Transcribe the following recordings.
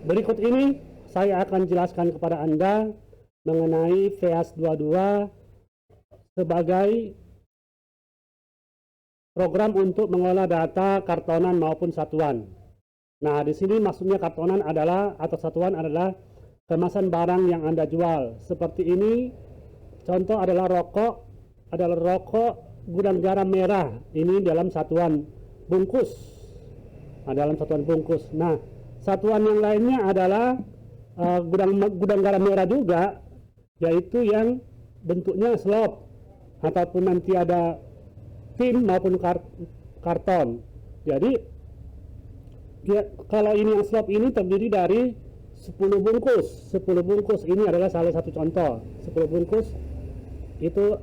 berikut ini saya akan jelaskan kepada Anda mengenai VS22 sebagai program untuk mengolah data kartonan maupun satuan. Nah, di sini maksudnya kartonan adalah atau satuan adalah kemasan barang yang Anda jual. Seperti ini, contoh adalah rokok gudang garam merah. Ini dalam satuan bungkus. Nah, dalam satuan bungkus. Nah, satuan yang lainnya adalah gudang garam merah juga, yaitu yang bentuknya slop ataupun nanti ada tin maupun karton. Jadi ya, kalau ini yang slop ini terdiri dari 10 bungkus. 10 bungkus ini adalah salah satu contoh. 10 bungkus itu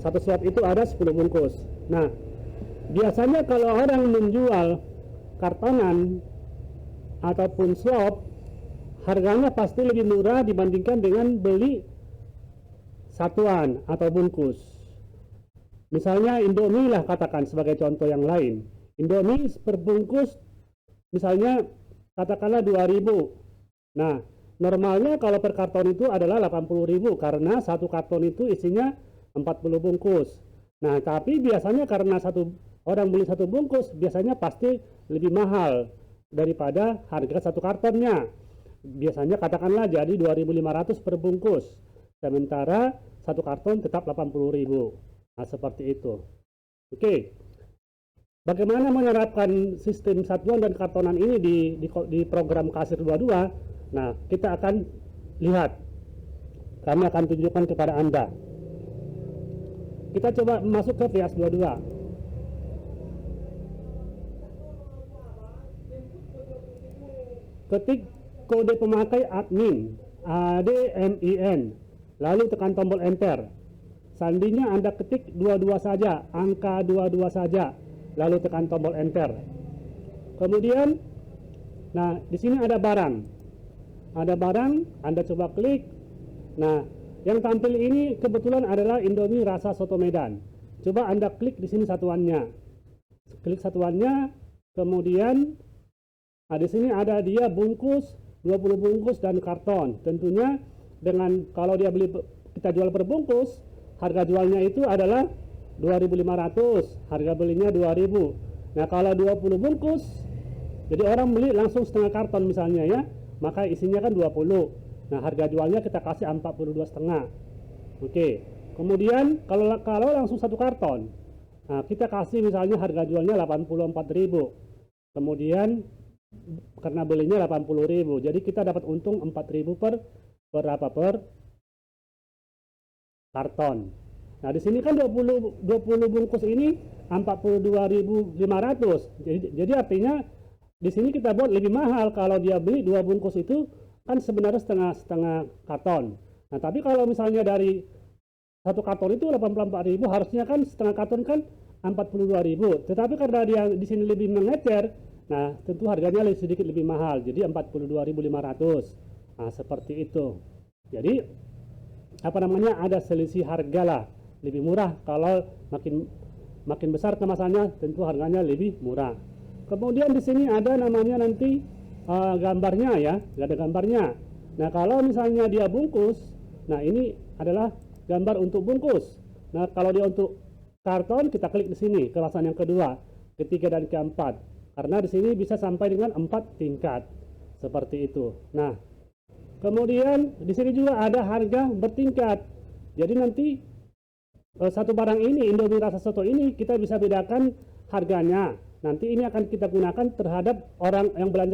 satu slop itu ada 10 bungkus. Nah, biasanya kalau orang menjual kartonan ataupun slop, harganya pasti lebih murah dibandingkan dengan beli satuan atau bungkus. Misalnya Indomie lah katakan sebagai contoh yang lain. Indomie per bungkus misalnya katakanlah 2.000. Nah, normalnya kalau per karton itu adalah 80.000 karena satu karton itu isinya 40 bungkus. Nah, tapi biasanya karena satu orang beli satu bungkus, biasanya pasti lebih mahal daripada harga satu kartonnya. Biasanya katakanlah jadi 2.500 per bungkus. Sementara satu karton tetap 80.000. Nah, seperti itu. Oke. Bagaimana menerapkan sistem satuan dan kartonan ini di program Kasir 22? Nah, kita akan lihat. Kami akan tunjukkan kepada Anda. Kita coba masuk ke VS 22. Ketik kode pemakai admin, ADMIN, lalu tekan tombol enter. Sandinya Anda ketik 22 saja, angka 22 saja, lalu tekan tombol enter. Kemudian, nah di sini ada barang. Ada barang, Anda coba klik. Nah, yang tampil ini kebetulan adalah Indomie rasa soto Medan. Coba Anda klik di sini satuannya. Klik satuannya, kemudian nah di sini ada dia bungkus, 20 bungkus dan karton. Tentunya dengan kalau dia kita jual per bungkus, harga jualnya itu adalah 2.500, harga belinya 2.000. Nah, kalau 20 bungkus, jadi orang beli langsung setengah karton misalnya ya, maka isinya kan 20. Nah, harga jualnya kita kasih 42,5. Oke. Kemudian kalau langsung satu karton, nah kita kasih misalnya harga jualnya 84.000. Kemudian karena belinya 80.000, jadi kita dapat untung 4.000 per karton. Nah, di sini kan 20 bungkus ini 42.500. Jadi artinya di sini kita buat lebih mahal. Kalau dia beli 2 bungkus itu kan sebenarnya setengah karton. Nah, tapi kalau misalnya dari satu karton itu 84.000, harusnya kan setengah karton kan 42.000. Tetapi karena dia di sini lebih mengecer, nah tentu harganya sedikit lebih mahal. Jadi 42.500. Nah, seperti itu. Jadi ada selisih harga lah, lebih murah. Kalau makin besar kemasannya, tentu harganya lebih murah. Kemudian di sini ada namanya nanti gambarnya ya, ada gambarnya. Nah, kalau misalnya dia bungkus, nah ini adalah gambar untuk bungkus. Nah, kalau dia untuk karton, kita klik di sini kemasan yang kedua, ketiga dan keempat. Karena di sini bisa sampai dengan 4 tingkat. Seperti itu. Nah, kemudian di sini juga ada harga bertingkat. Jadi nanti satu barang ini, Indomie rasa soto ini, kita bisa bedakan harganya. Nanti ini akan kita gunakan terhadap orang yang belanja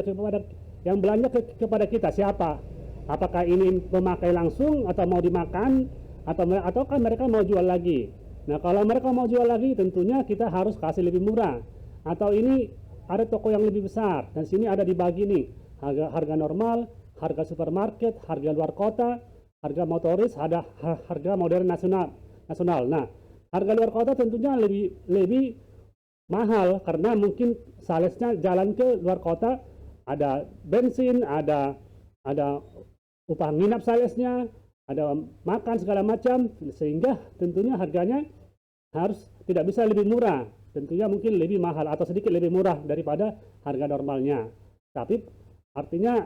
kepada kita. Siapa? Apakah ini memakai langsung atau mau dimakan ataukah mereka mau jual lagi? Nah, kalau mereka mau jual lagi, tentunya kita harus kasih lebih murah. Atau ini ada toko yang lebih besar dan sini ada dibagi nih harga normal, harga supermarket, harga luar kota, harga motoris, ada harga modern nasional. Nah, harga luar kota tentunya lebih mahal karena mungkin salesnya jalan ke luar kota, ada bensin, ada upah nginap salesnya, ada makan segala macam, sehingga tentunya harganya harus tidak bisa lebih murah, tentunya mungkin lebih mahal atau sedikit lebih murah daripada harga normalnya. Tapi Artinya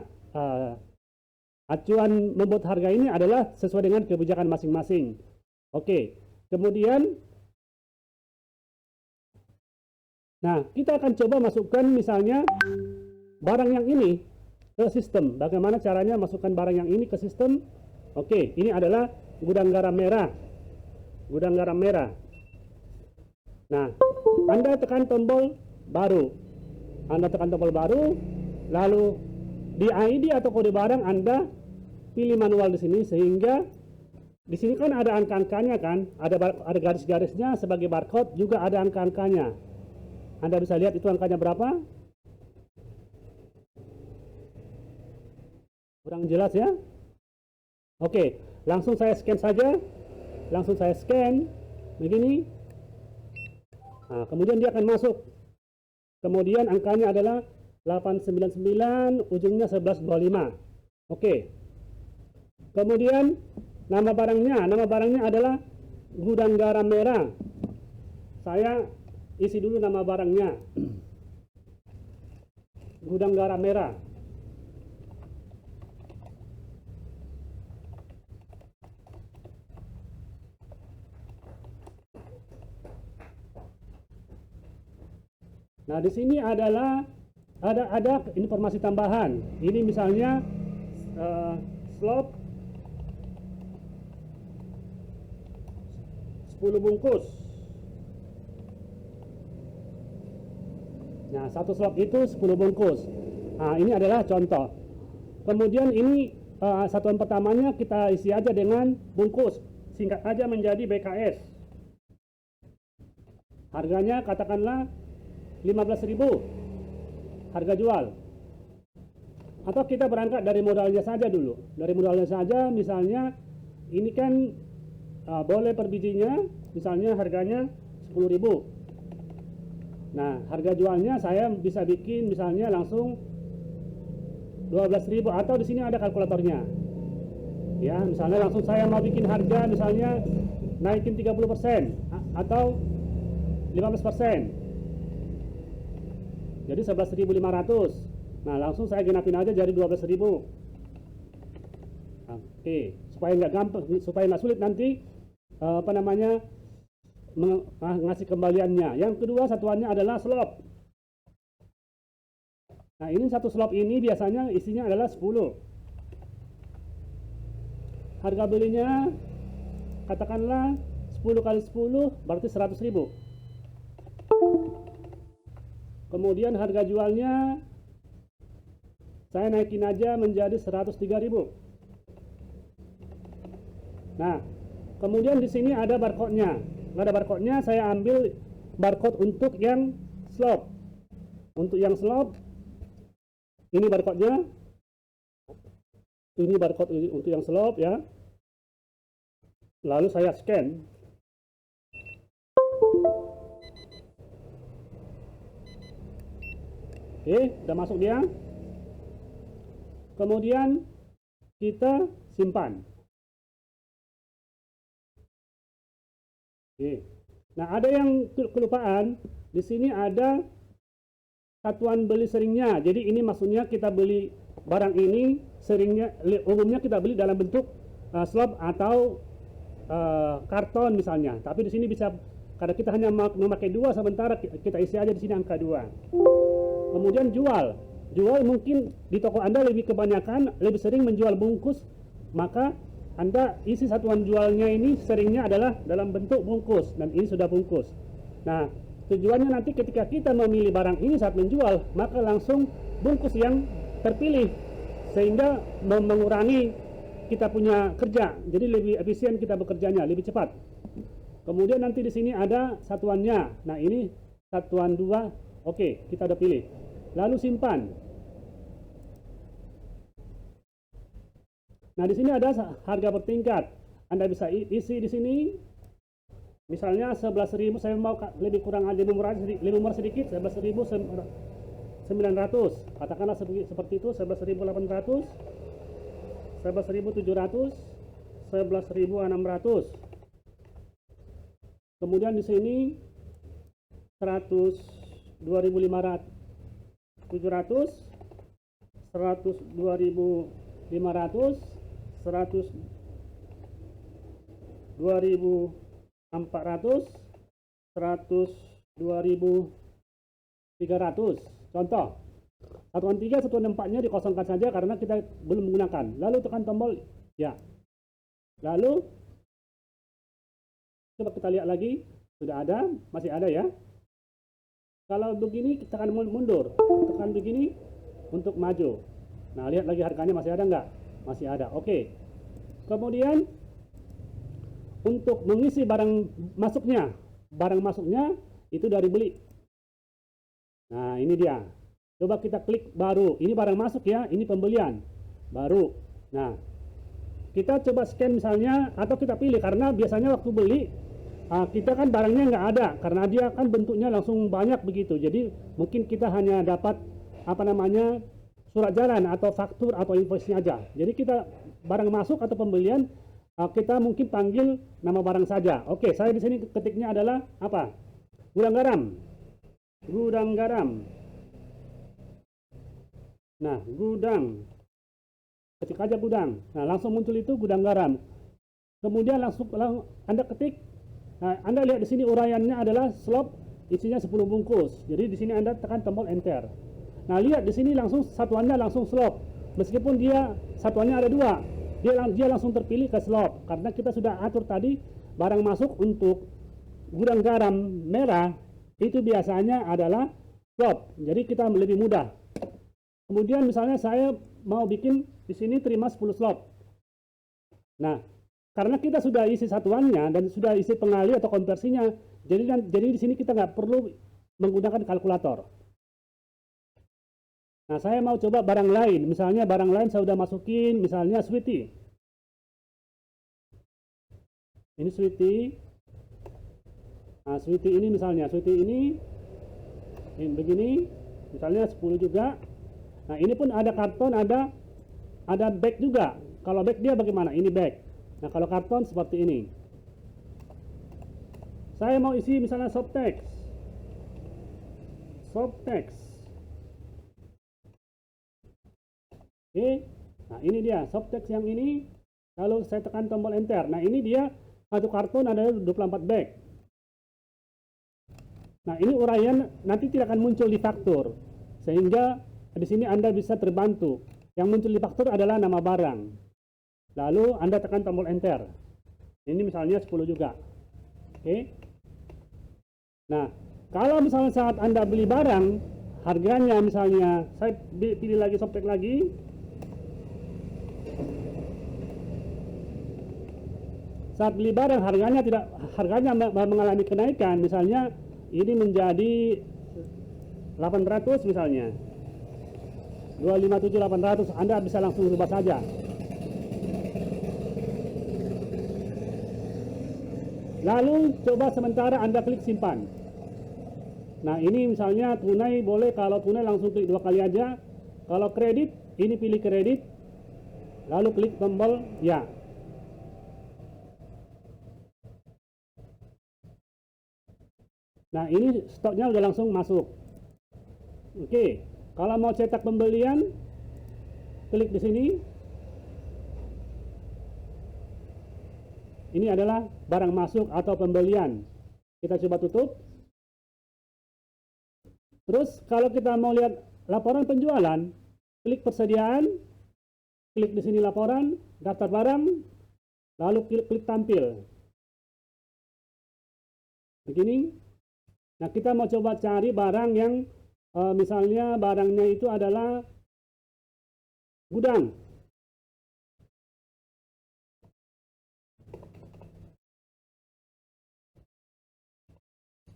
acuan membuat harga ini adalah sesuai dengan kebijakan masing-masing. Oke, kemudian nah kita akan coba masukkan misalnya barang yang ini ke sistem. Bagaimana caranya masukkan barang yang ini ke sistem? Oke, ini adalah gudang garam merah. Gudang garam merah. Nah, Anda tekan tombol baru. Anda tekan tombol baru, lalu di ID atau kode barang Anda pilih manual di sini, sehingga di sini kan ada angka-angkanya kan, ada garis-garisnya sebagai barcode, juga ada angka-angkanya. Anda bisa lihat itu angkanya berapa? Kurang jelas ya? Oke, langsung saya scan saja. Langsung saya scan begini. Nah, kemudian dia akan masuk. Kemudian angkanya adalah 899, ujungnya 1125. Oke. Kemudian nama barangnya adalah gudang garam merah. Saya isi dulu nama barangnya. Gudang garam merah. Nah, di sini adalah ada informasi tambahan. Ini misalnya slop 10 bungkus. Nah, satu slop itu 10 bungkus. Nah, ini adalah contoh. Kemudian ini satuan pertamanya kita isi aja dengan bungkus. Singkat aja menjadi BKS. Harganya katakanlah 15.000 harga jual. Atau kita berangkat dari modalnya saja dulu. Dari modalnya saja, misalnya ini kan boleh per bijinya, misalnya harganya 10.000. Nah, harga jualnya saya bisa bikin misalnya langsung 12.000, atau di sini ada kalkulatornya. Ya, misalnya langsung saya mau bikin harga misalnya naikin 30% atau 15%. Jadi 11.500. Nah, langsung saya genapin aja jadi 12.000. Oke, supaya nggak gampang, supaya nggak sulit nanti ngasih kembaliannya. Yang kedua satuannya adalah slop. Nah, ini satu slop ini biasanya isinya adalah 10. Harga belinya katakanlah 10 kali 10 berarti 100.000. Kemudian harga jualnya saya naikin aja menjadi 103.000. Nah, kemudian di sini ada barcode-nya. Nggak ada barcode-nya, saya ambil barcode untuk yang slop. Untuk yang slop, ini barcode-nya. Ini barcode untuk yang slop ya. Lalu saya scan. Oke, udah masuk dia. Kemudian kita simpan. Oke. Nah, ada yang kelupaan. Di sini ada satuan beli seringnya. Jadi ini maksudnya kita beli barang ini seringnya, umumnya kita beli dalam bentuk slop atau karton misalnya. Tapi di sini bisa, karena kita hanya memakai 2 sementara, kita isi aja di sini angka 2. Kemudian jual mungkin di toko Anda lebih sering menjual bungkus, maka Anda isi satuan jualnya ini seringnya adalah dalam bentuk bungkus, dan ini sudah bungkus. Nah, tujuannya nanti ketika kita memilih barang ini saat menjual, maka langsung bungkus yang terpilih, sehingga mengurangi kita punya kerja, jadi lebih efisien kita bekerjanya, lebih cepat. Kemudian nanti di sini ada satuannya. Nah, ini satuan 2. Oke, kita udah pilih. Lalu simpan. Nah, di sini ada harga bertingkat. Anda bisa isi di sini. Misalnya 11.000, saya mau lebih murah sedikit, 11.900. Katakanlah seperti itu, 11.800, 11.700, 11.600. Kemudian di sini 2.500, 700, 100 2.500, 100 2.400, 100 2.300. Contoh, satuan 3, satuan 4-nya dikosongkan saja karena kita belum menggunakan. Lalu tekan tombol ya. Lalu coba kita lihat lagi, sudah ada, masih ada ya. Kalau begini kita akan mundur, tekan begini untuk maju. Nah, lihat lagi harganya masih ada nggak? Masih ada. Oke. Kemudian untuk mengisi barang masuknya itu dari beli. Nah, ini dia. Coba kita klik baru. Ini barang masuk ya, ini pembelian baru. Nah, kita coba scan misalnya, atau kita pilih, karena biasanya waktu beli kita kan barangnya nggak ada, karena dia kan bentuknya langsung banyak begitu. Jadi mungkin kita hanya dapat surat jalan atau faktur atau invoice-nya aja. Jadi kita barang masuk atau pembelian kita mungkin panggil nama barang saja. Oke, saya di sini ketiknya adalah apa? Gudang garam. Gudang garam. Nah, gudang. Ketik aja gudang. Nah, langsung muncul itu gudang garam. Kemudian langsung Anda ketik. Nah, Anda lihat di sini uraiannya adalah slop, isinya 10 bungkus. Jadi di sini Anda tekan tombol enter. Nah, lihat di sini langsung satuannya langsung slop. Meskipun dia satuannya ada 2, dia langsung terpilih ke slop karena kita sudah atur tadi barang masuk untuk gudang garam merah itu biasanya adalah slop. Jadi kita lebih mudah. Kemudian misalnya saya mau bikin di sini terima 10 slop. Nah, karena kita sudah isi satuannya dan sudah isi pengali atau konversinya, jadi di sini kita nggak perlu menggunakan kalkulator. Nah, saya mau coba barang lain. Misalnya barang lain saya sudah masukin, misalnya sweetie. Ini sweetie. Nah, sweetie ini misalnya, sweetie ini begini, misalnya 10 juga. Nah, ini pun ada karton, ada bag juga. Kalau bag dia bagaimana? Ini bag. Nah, kalau karton seperti ini. Saya mau isi misalnya soft text. Oke. Nah, ini dia soft text yang ini. Lalu saya tekan tombol enter. Nah, ini dia satu karton ada 24 bag. Nah, ini uraian nanti tidak akan muncul di faktur. Sehingga di sini Anda bisa terbantu. Yang muncul di faktur adalah nama barang. Lalu Anda tekan tombol enter. Ini misalnya 10 juga. Oke. Nah, kalau misalnya saat Anda beli barang, harganya misalnya, saya pilih lagi softtek lagi. Saat beli barang harganya mengalami kenaikan, misalnya ini menjadi 800 misalnya. 257 800, Anda bisa langsung rubah saja. Lalu coba sementara Anda klik simpan. Nah, ini misalnya tunai boleh, kalau tunai langsung klik 2 kali aja. Kalau kredit, ini pilih kredit. Lalu klik tombol ya. Nah, ini stoknya udah langsung masuk. Oke, kalau mau cetak pembelian, klik di sini. Ini adalah barang masuk atau pembelian. Kita coba tutup. Terus kalau kita mau lihat laporan penjualan, klik persediaan, klik di sini laporan, daftar barang, lalu klik tampil. Begini. Nah, kita mau coba cari barang yang misalnya barangnya itu adalah gudang.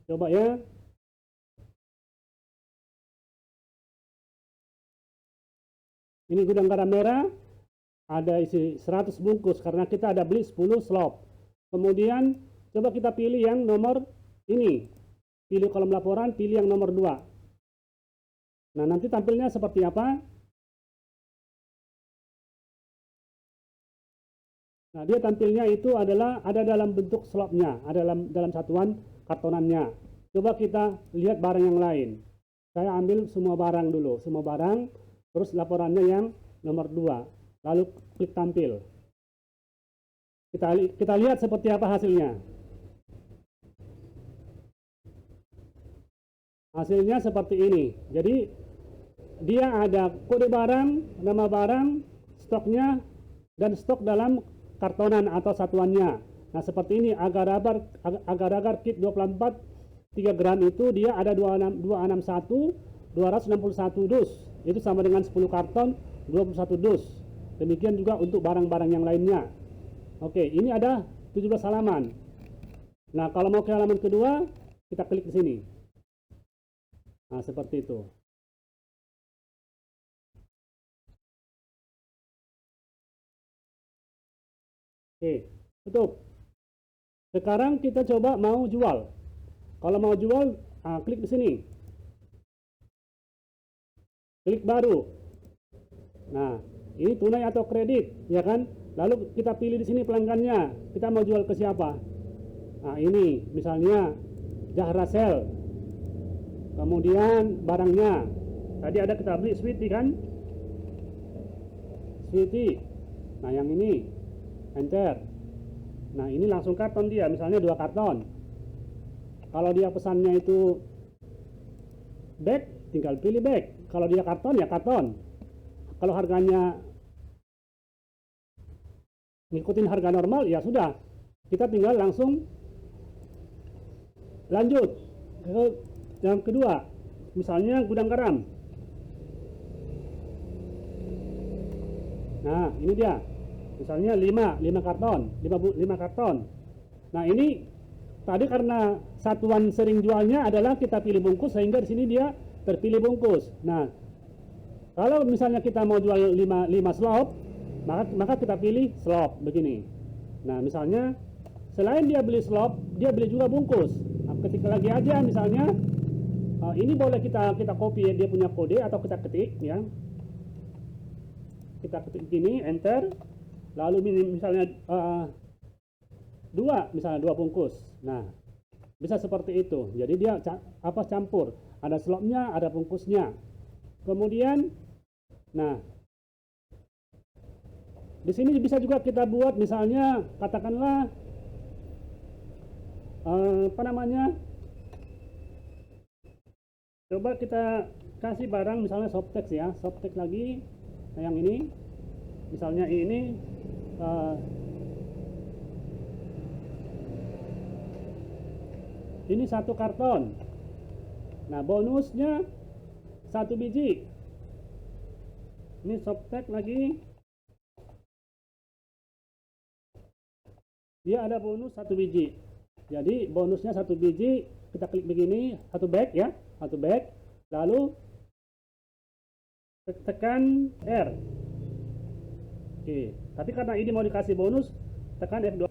Coba ya. Ini gudang garam merah, ada isi 100 bungkus karena kita ada beli 10 slop. Kemudian coba kita pilih yang nomor ini. Pilih kolom laporan, pilih yang nomor 2. Nah, nanti tampilnya seperti apa? Nah, dia tampilnya itu adalah ada dalam bentuk slopnya, ada dalam satuan kartonannya. Coba kita lihat barang yang lain. Saya ambil semua barang dulu, semua barang. terus laporannya yang nomor 2, lalu klik tampil. Kita lihat seperti apa hasilnya. Hasilnya seperti ini. Jadi dia ada kode barang, nama barang, stoknya, dan stok dalam kartonan atau satuannya. Nah seperti ini, agar-agar kit 24 3 gram itu dia ada 261 dus. Itu sama dengan 10 karton 21 dus. Demikian juga untuk barang-barang yang lainnya. Oke, ini ada 17 halaman. Nah, kalau mau ke halaman kedua, kita klik di sini. Nah, seperti itu. Oke, tutup. Sekarang kita coba mau jual. Kalau mau jual, klik di sini. Klik baru. Nah, ini tunai atau kredit, ya kan? Lalu kita pilih di sini pelanggannya. Kita mau jual ke siapa? Nah, ini misalnya Zahra Sel. Kemudian barangnya. Tadi ada kita beli Sweety kan? Sweety. Nah, yang ini enter. Nah, ini langsung karton dia, misalnya 2 karton. Kalau dia pesannya itu bag, tinggal pilih bag. Kalau dia karton, ya karton. Kalau harganya ngikutin harga normal, ya sudah. Kita tinggal langsung lanjut ke yang kedua. Misalnya gudang garam. Nah, ini dia. Misalnya 5 karton, 5 karton. Nah, ini tadi karena satuan sering jualnya adalah kita pilih bungkus, sehingga di sini dia terpilih bungkus. Nah, kalau misalnya kita mau jual 5 slop, maka kita pilih slop begini. Nah, misalnya selain dia beli slop, dia beli juga bungkus. Nah, ketika lagi aja misalnya ini boleh kita copy dia punya kode atau kita ketik ya. Kita ketik gini, enter. Lalu misalnya 2 bungkus. Nah, bisa seperti itu. Jadi dia campur. Ada slopnya, ada bungkusnya. Kemudian, nah, di sini bisa juga kita buat misalnya katakanlah coba kita kasih barang misalnya Softex ya, Softex lagi. Nah, yang ini misalnya ini ini 1 karton. Nah, bonusnya 1 biji. Ini Softex lagi. Dia ada bonus 1 biji. Jadi bonusnya 1 biji, kita klik begini, 1 bag ya, 1 bag. Lalu tekan R. Oke, tapi karena ini mau dikasih bonus, tekan F2.